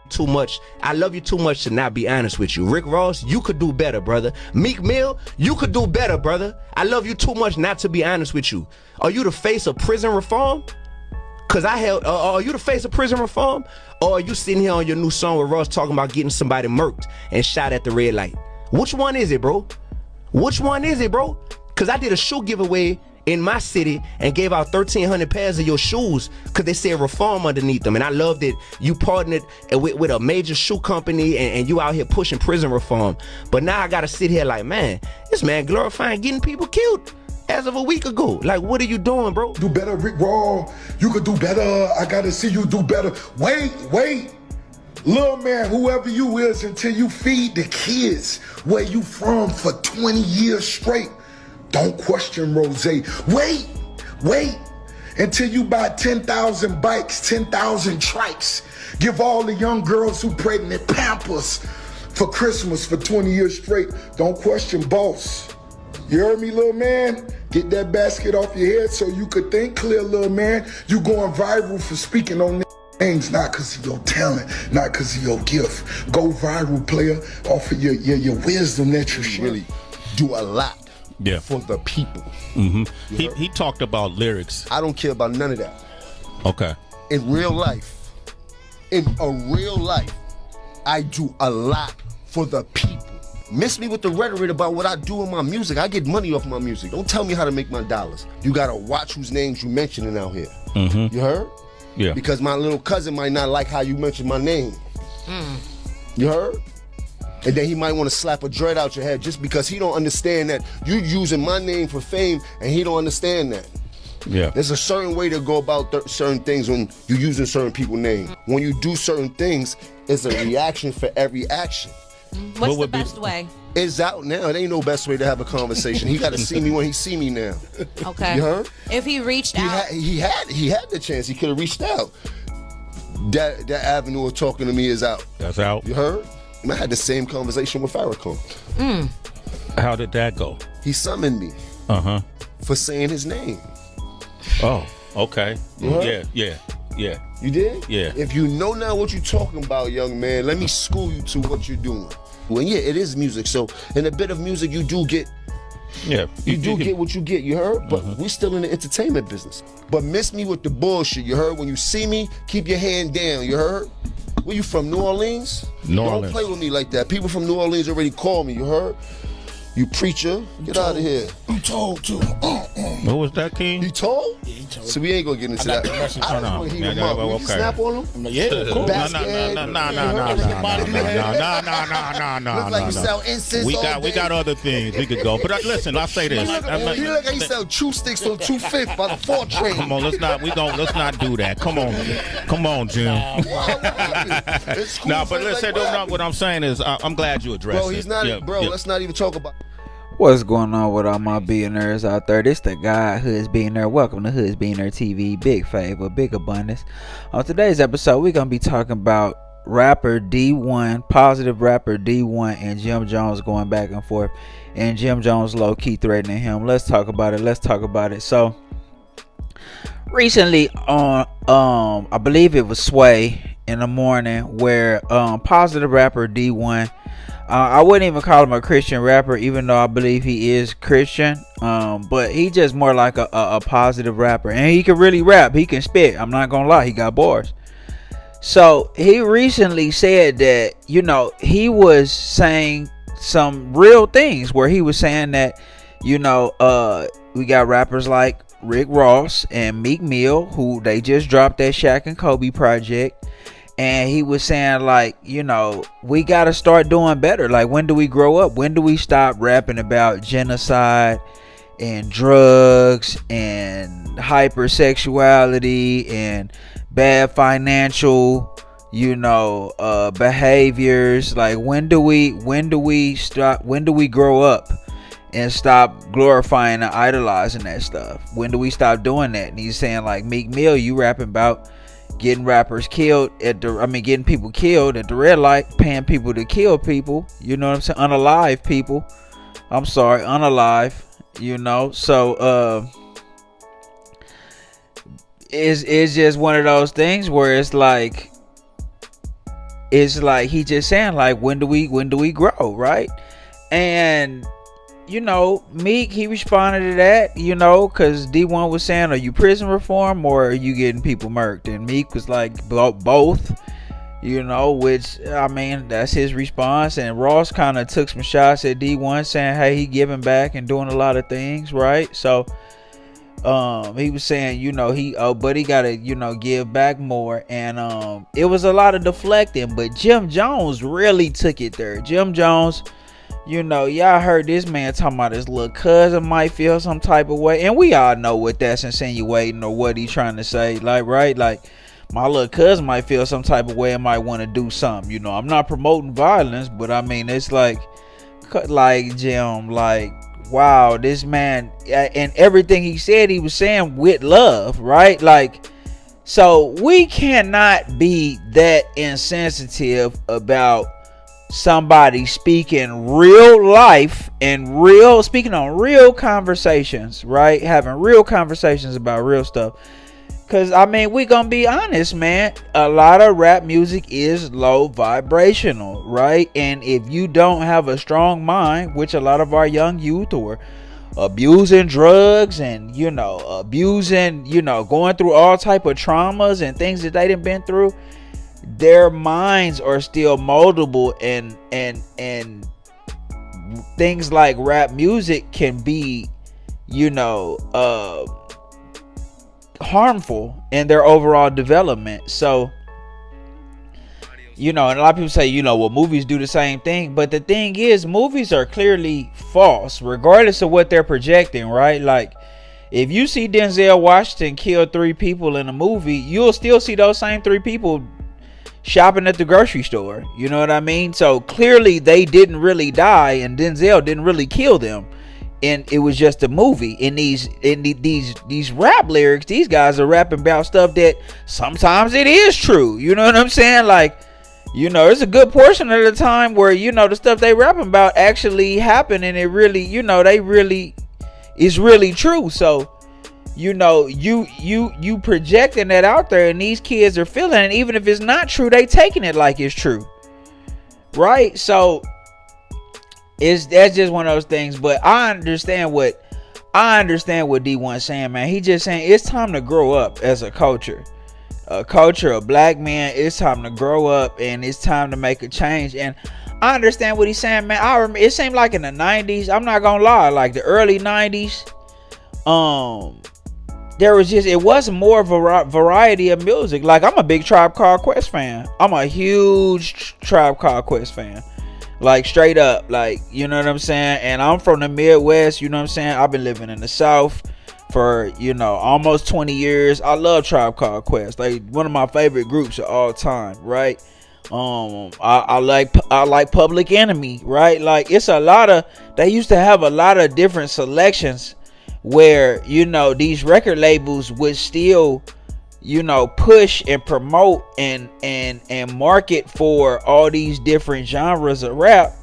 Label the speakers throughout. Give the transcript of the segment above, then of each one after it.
Speaker 1: Too much. I love you too much to not be honest with you. Rick Ross, you could do better, brother. Meek Mill, you could do better, brother. I love you too much not to be honest with you. Are you the face of prison reform? Cause are you the face of prison reform? Or are you sitting here on your new song with Ross talking about getting somebody murked and shot at the red light? Which one is it, bro? Which one is it, bro? Cause I did a shoe giveaway in my city and gave out 1,300 pairs of your shoes because they said reform underneath them. And I love that you partnered with a major shoe company and you out here pushing prison reform. But now I got to sit here like, man, this man glorifying getting people killed as of a week ago. Like, what are you doing, bro?
Speaker 2: Do better, Rick Ross. You could do better. I got to see you do better. Wait. Little man, whoever you is, until you feed the kids where you from for 20 years straight. Don't question Rose. Wait until you buy 10,000 bikes, 10,000 trikes. Give all the young girls who pregnant Pampers for Christmas for 20 years straight. Don't question boss. You heard me, little man? Get that basket off your head so you could think clear, little man. You going viral for speaking on things, not because of your talent, not because of your gift. Go viral, player, off of your wisdom that you share.
Speaker 3: Really do a lot. Yeah, for the people.
Speaker 4: Mm-hmm. He talked about lyrics.
Speaker 3: I don't care about none of that.
Speaker 4: Okay.
Speaker 3: In real life, I do a lot for the people. Miss me with the rhetoric about what I do in my music. I get money off my music. Don't tell me how to make my dollars. You gotta watch whose names you mentioning out here.
Speaker 4: Mm-hmm.
Speaker 3: You heard?
Speaker 4: Yeah.
Speaker 3: Because my little cousin might not like how you mention my name. You heard? And then he might want to slap a dread out your head just because he don't understand that you using my name for fame and he don't understand that.
Speaker 4: Yeah.
Speaker 3: There's a certain way to go about certain things when you using certain people's name. When you do certain things, it's a reaction for every action.
Speaker 5: What's the best way?
Speaker 3: It's out now. It ain't no best way to have a conversation. He got to see me when he see me now.
Speaker 5: Okay.
Speaker 3: You heard?
Speaker 5: If he reached out.
Speaker 3: He had the chance. He could have reached out. That avenue of talking to me is out.
Speaker 4: That's out.
Speaker 3: You heard? I had the same conversation with Farrakhan.
Speaker 4: How did that go?
Speaker 3: He summoned me for saying his name.
Speaker 4: Oh, okay. Yeah.
Speaker 3: You did?
Speaker 4: Yeah.
Speaker 3: If you know now what you're talking about, young man, let me school you to what you're doing. Well, yeah, it is music. So in a bit of music, you do get you get what you get, you heard? But we still in the entertainment business. But miss me with the bullshit, you heard? When you see me, keep your hand down, you heard? Where you from, New Orleans? Don't play with me like that. People from New Orleans already called me, you heard? You preacher, get out of here.
Speaker 2: You told too.
Speaker 4: What was that, King?
Speaker 3: You told?
Speaker 2: Yeah, he told.
Speaker 3: So we ain't gonna get into that. I just want to heat him up. Will you snap on him?
Speaker 2: Yeah, of course.
Speaker 4: No.
Speaker 3: Look like you sell incense.
Speaker 4: We got other things we could go. But listen, I'll say this.
Speaker 3: He look like he sell chew sticks on 2/5 by the 4 train.
Speaker 4: Come on, let's not do that. Come on, Jim. No, but listen, what I'm saying is, I'm glad you addressed it.
Speaker 3: Bro, he's not. Bro, let's not even talk about.
Speaker 6: What's going on with all my billionaires out there? This the guy, Hoods Billionaire. Welcome to Hoods Billionaire TV. Big favor, big abundance. On today's episode, we're going to be talking about rapper D1, positive rapper D1, and Jim Jones going back and forth. And Jim Jones low-key threatening him. Let's talk about it. So, recently on, I believe it was Sway in the morning, where positive rapper D1, I wouldn't even call him a Christian rapper, even though I believe he is Christian. But he just more like a positive rapper. And he can really rap. He can spit. I'm not going to lie. He got bars. So he recently said that, he was saying some real things where he was saying that, we got rappers like Rick Ross and Meek Mill, who they just dropped that Shaq and Kobe project. And he was saying, like, we got to start doing better. Like, when do we grow up? When do we stop rapping about genocide and drugs and hypersexuality and bad financial, behaviors? Like, when do we grow up and stop glorifying and idolizing that stuff? When do we stop doing that? And he's saying, like, Meek Mill, you rapping about getting rappers killed getting people killed at the red light, paying people to kill people, you know what I'm saying? Unalive people. So it's just one of those things where it's like he just saying like, when do we grow, right? And you know, Meek, he responded to that, you know, because D1 was saying, are you prison reform or are you getting people murked? And Meek was like, both, you know, which, I mean, that's his response. And Ross kind of took some shots at D1 saying, hey, he giving back and doing a lot of things, right? So he was saying, you know, but he gotta, you know, give back more. And it was a lot of deflecting, but Jim Jones really took it there. Jim Jones, you know, y'all heard this man talking about his little cousin might feel some type of way, and we all know what that's insinuating or what he's trying to say, like, right? Like, my little cousin might feel some type of way and might want to do something, you know. I'm not promoting violence, but I mean, it's like Jim, like, wow, this man, and everything he said, he was saying with love, right? Like, so we cannot be that insensitive about somebody speaking real life and speaking on real conversations, right? Having real conversations about real stuff. Cause I mean, we gonna be honest, man, a lot of rap music is low vibrational, right? And if you don't have a strong mind, which a lot of our young youth or abusing drugs and, you know, abusing, you know, going through all type of traumas and things that they done been through, their minds are still moldable, and things like rap music can be, you know, harmful in their overall development. So, you know, and a lot of people say, you know, well, movies do the same thing, but the thing is, movies are clearly false regardless of what they're projecting, right? Like, if you see Denzel Washington kill 3 people in a movie, you'll still see those same 3 people shopping at the grocery store. You know what I mean? So clearly they didn't really die, and Denzel didn't really kill them, and it was just a movie. In these rap lyrics, these guys are rapping about stuff that sometimes it is true. You know what I'm saying? Like, you know, there's a good portion of the time where, you know, the stuff they rapping about actually happened, and it really, you know, is really true. So, you know, you projecting that out there, and these kids are feeling it. Even if it's not true, they taking it like it's true, right? So that's just one of those things. But I understand what D1's saying, man. He just saying it's time to grow up as a culture of black men. It's time to grow up, and it's time to make a change. And I understand what he's saying, man. I remember, it seemed like in the 90s, I'm not gonna lie, like the early 90s, there was just, it wasn't more of a variety of music. Like, I'm a big Tribe Called Quest fan. I'm a huge Tribe Called Quest fan. Like, straight up, like, you know what I'm saying? And I'm from the Midwest, you know what I'm saying? I've been living in the South for, you know, almost 20 years. I love Tribe Called Quest. Like, one of my favorite groups of all time, right? I like Public Enemy, right? Like, it's a lot of, they used to have a lot of different selections where, you know, these record labels would still, you know, push and promote and market for all these different genres of rap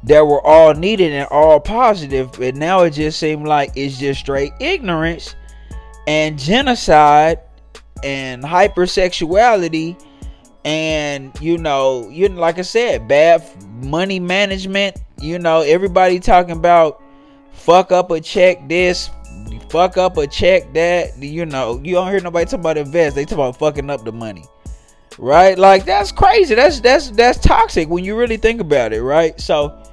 Speaker 6: that were all needed and all positive. But now it just seemed like it's just straight ignorance and genocide and hypersexuality, and, you know, like I said, bad money management. You know, everybody talking about fuck up a check this, fuck up a check that. You know, you don't hear nobody talking about invest. They talk about fucking up the money, right? Like, that's crazy. That's toxic when you really think about it, right? So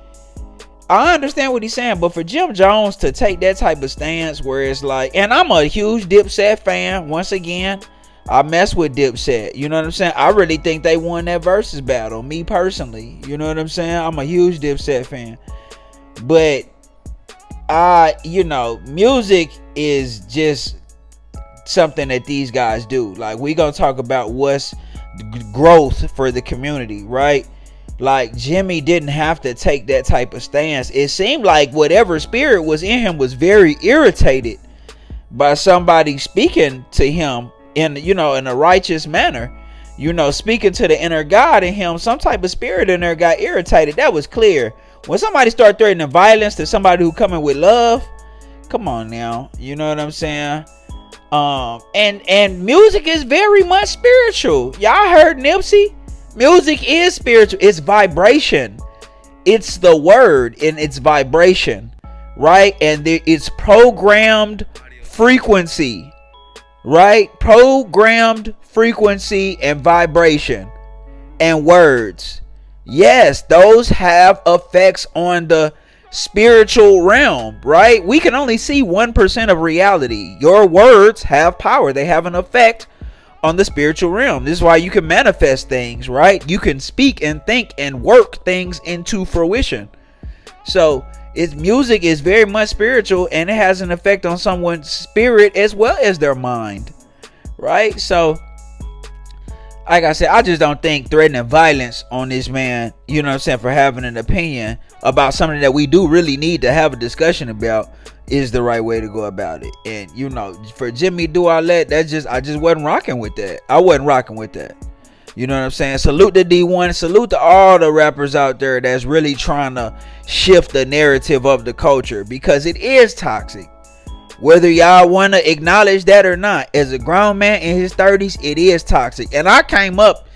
Speaker 6: I understand what he's saying, but for Jim Jones to take that type of stance where it's like, and I'm a huge Dipset fan. Once again, I mess with Dipset. You know what I'm saying? I really think they won that versus battle, me personally. You know what I'm saying? I'm a huge Dipset fan. But you know, music is just something that these guys do. Like, we gonna talk about what's growth for the community, right? Like, Jimmy didn't have to take that type of stance. It seemed like whatever spirit was in him was very irritated by somebody speaking to him in, you know, in a righteous manner, you know, speaking to the inner God in him. Some type of spirit in there got irritated. That was clear. When somebody start threatening violence to somebody who coming with love, come on now, you know what I'm saying? And music is very much spiritual. Y'all heard Nipsey? Music is spiritual. It's vibration. It's the word and it's vibration, right? And it's programmed frequency, right? Programmed frequency and vibration and words. Yes, those have effects on the spiritual realm, right? We can only see 1% of reality. Your words have power. They have an effect on the spiritual realm. This is why you can manifest things, right? You can speak and think and work things into fruition. So music is very much spiritual, and it has an effect on someone's spirit as well as their mind, right? So like I said, I just don't think threatening violence on this man, you know what I'm saying, for having an opinion about something that we do really need to have a discussion about is the right way to go about it. And you know, for Jimmy Dualet, I just wasn't rocking with that. I wasn't rocking with that. You know what I'm saying? Salute to D1. Salute to all the rappers out there that's really trying to shift the narrative of the culture, because it is toxic. Whether y'all want to acknowledge that or not, as a grown man in his 30s, it is toxic. And I came up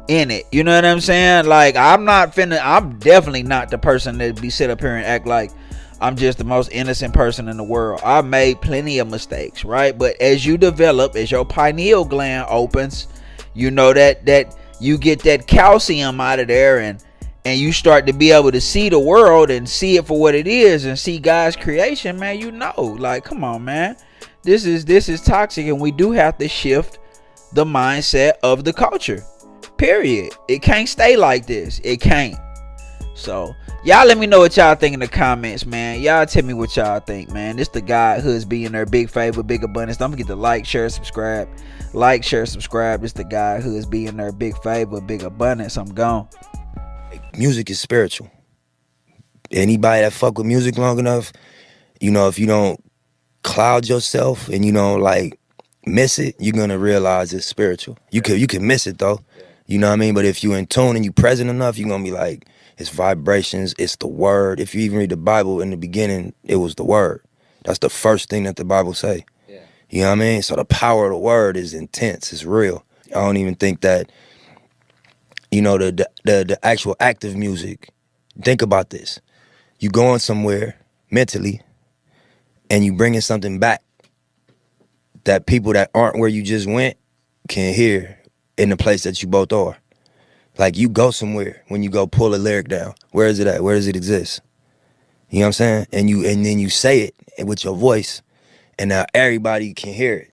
Speaker 6: in it. You know what I'm saying? Like, I'm definitely not the person that be sit up here and act like I'm just the most innocent person in the world. I made plenty of mistakes, right? But as you develop, as your pineal gland opens, you know that you get that calcium out of there, and you start to be able to see the world and see it for what it is and see God's creation, man. You know, like, come on, man. This is toxic, and we do have to shift the mindset of the culture. Period. It can't stay like this. It can't. So y'all let me know what y'all think in the comments, man. Y'all tell me what y'all think, man. This the guy who's being their big favor, big abundance. Don't forget to like, share, subscribe. Like, share, subscribe. This the guy who is being their big favor, big abundance. I'm gone.
Speaker 7: Music is spiritual. Anybody that fuck with music long enough, you know, if you don't cloud yourself and you don't like miss it, you're gonna realize it's spiritual. You can miss it though. You know what I mean? But if you in tune and you present enough, you're gonna be like, it's vibrations, it's the word. If you even read the Bible, in the beginning, it was the word. That's the first thing that the Bible say. Yeah. You know what I mean? So the power of the word is intense, it's real. I don't even think that, you know, the actual act of music. Think about this. You going somewhere mentally and you bringing something back that people that aren't where you just went can hear in the place that you both are. Like, you go somewhere when you go pull a lyric down. Where is it at? Where does it exist? You know what I'm saying? And then you say it with your voice, and now everybody can hear it.